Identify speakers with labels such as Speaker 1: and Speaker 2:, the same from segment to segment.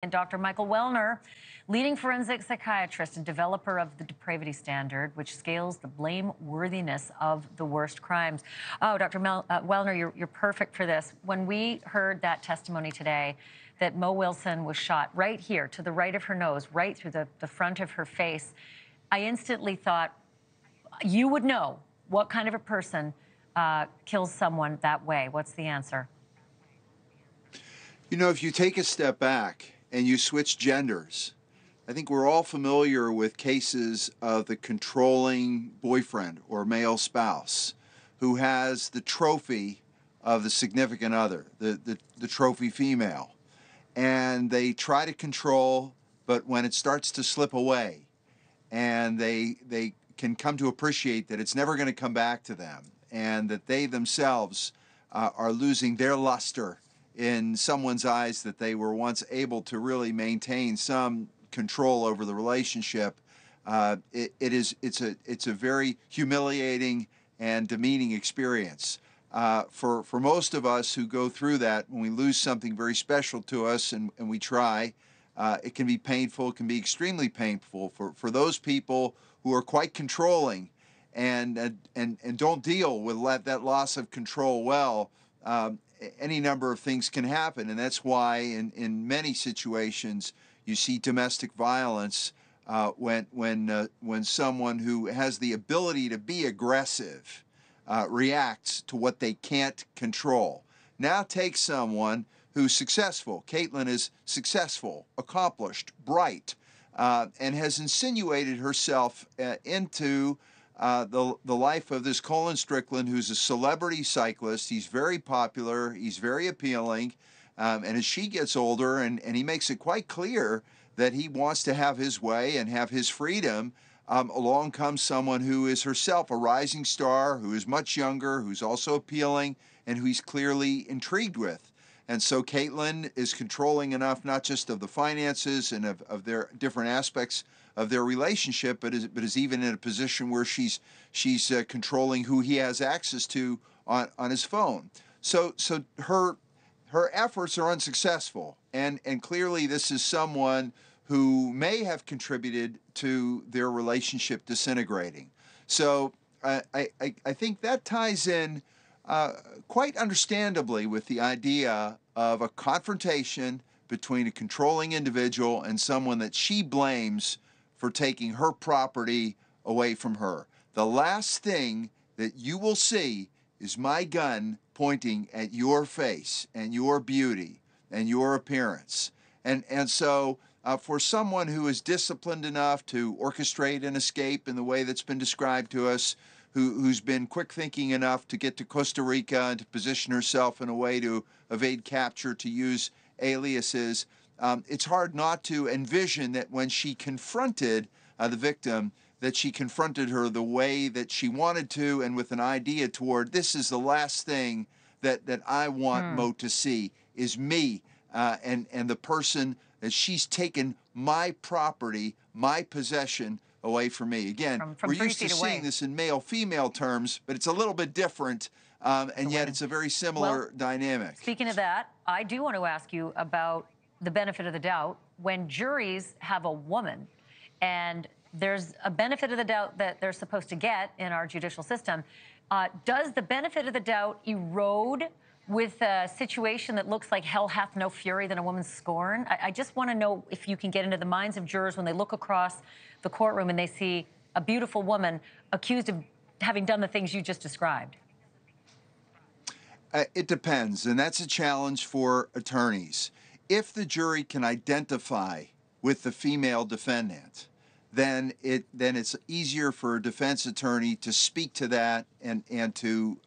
Speaker 1: And Dr. Michael Welner, leading forensic psychiatrist and developer of the depravity standard, which scales the blameworthiness of the worst crimes. Oh, Dr. Welner, you're perfect for this. When we heard that testimony today that Mo Wilson was shot right here to the right of her nose, right through the front of her face, I instantly thought, you would know what kind of a person kills someone that way. What's the answer?
Speaker 2: You know, if you take a step back and you switch genders, I think we're all familiar with cases of the controlling boyfriend or male spouse who has the trophy of the significant other, the trophy female. And they try to control, but when it starts to slip away, and they can come to appreciate that it's never going to come back to them, and that they themselves are losing their luster in someone's eyes that they were once able to really maintain some control over the relationship. It's a very humiliating and demeaning experience. For most of us who go through that, when we lose something very special to us and we try, it can be painful, it can be extremely painful. For those people who are quite controlling and don't deal with that loss of control well, any number of things can happen. And that's why in many situations you see domestic violence when someone who has the ability to be aggressive reacts to what they can't control. Now take someone who's successful. Kaitlin is successful, accomplished, bright, and has insinuated herself into the life of this Colin Strickland, who's a celebrity cyclist. He's very popular, he's very appealing, and as she gets older, and he makes it quite clear that he wants to have his way and have his freedom, along comes someone who is herself a rising star, who is much younger, who's also appealing, and who he's clearly intrigued with. And so Kaitlin is controlling enough, not just of the finances and of their different aspects of their relationship, but is even in a position where she's controlling who he has access to on his phone. So her efforts are unsuccessful, and clearly this is someone who may have contributed to their relationship disintegrating. So I think that ties in quite understandably with the idea of a confrontation between a controlling individual and someone that she blames for taking her property away from her. The last thing that you will see is my gun pointing at your face and your beauty and your appearance. And so for someone who is disciplined enough to orchestrate an escape in the way that's been described to us, who's been quick thinking enough to get to Costa Rica and to position herself in a way to evade capture, to use aliases, it's hard not to envision that when she confronted the victim, that she confronted her the way that she wanted to, and with an idea toward, this is the last thing that I want Mo to see, is me and the person that she's taken my property, my possession away from me. Again,
Speaker 1: from
Speaker 2: we're used to seeing
Speaker 1: away.
Speaker 2: this in male-female terms, but it's a little bit different, and yet it's a very similar dynamic.
Speaker 1: Speaking of that, I do want to ask you about the benefit of the doubt. When juries have a woman, and there's a benefit of the doubt that they're supposed to get in our judicial system, does the benefit of the doubt erode with a situation that looks like hell hath no fury than a woman's scorn? I just want to know if you can get into the minds of jurors when they look across the courtroom and they see a beautiful woman accused of having done the things you just described.
Speaker 2: It depends, and that's a challenge for attorneys. If the jury can identify with the female defendant, then it's easier for a defense attorney to speak to that and to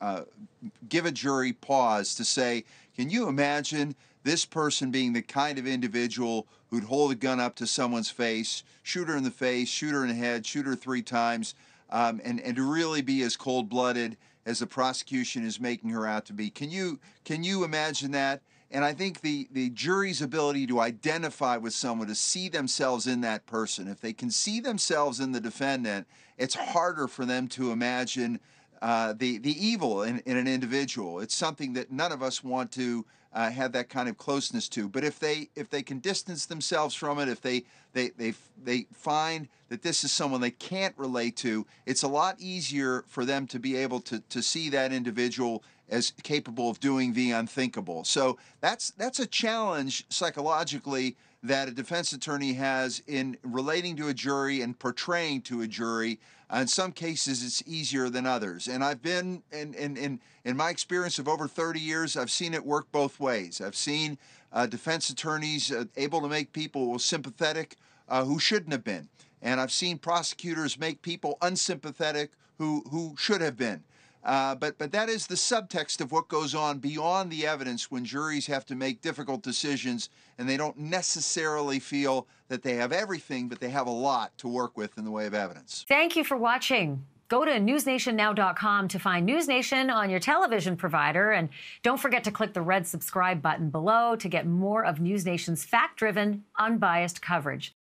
Speaker 2: give a jury pause to say, can you imagine this person being the kind of individual who'd hold a gun up to someone's face, shoot her in the face, shoot her in the head, shoot her 3 times, and to really be as cold-blooded as the prosecution is making her out to be? Can you imagine that? And I think the jury's ability to identify with someone, to see themselves in that person, if they can see themselves in the defendant, it's harder for them to imagine the evil in an individual. It's something that none of us want to have that kind of closeness to. But if they can distance themselves from it, if they find that this is someone they can't relate to, it's a lot easier for them to be able to see that individual as capable of doing the unthinkable. So that's a challenge psychologically that a defense attorney has in relating to a jury and portraying to a jury. In some cases, it's easier than others. And I've been, in my experience of over 30 years, I've seen it work both ways. I've seen defense attorneys able to make people sympathetic who shouldn't have been. And I've seen prosecutors make people unsympathetic who should have been. But that is the subtext of what goes on beyond the evidence when juries have to make difficult decisions and they don't necessarily feel that they have everything, but they have a lot to work with in the way of evidence.
Speaker 1: Thank you for watching. Go to newsnationnow.com to find NewsNation on your television provider. And don't forget to click the red subscribe button below to get more of NewsNation's fact-driven, unbiased coverage.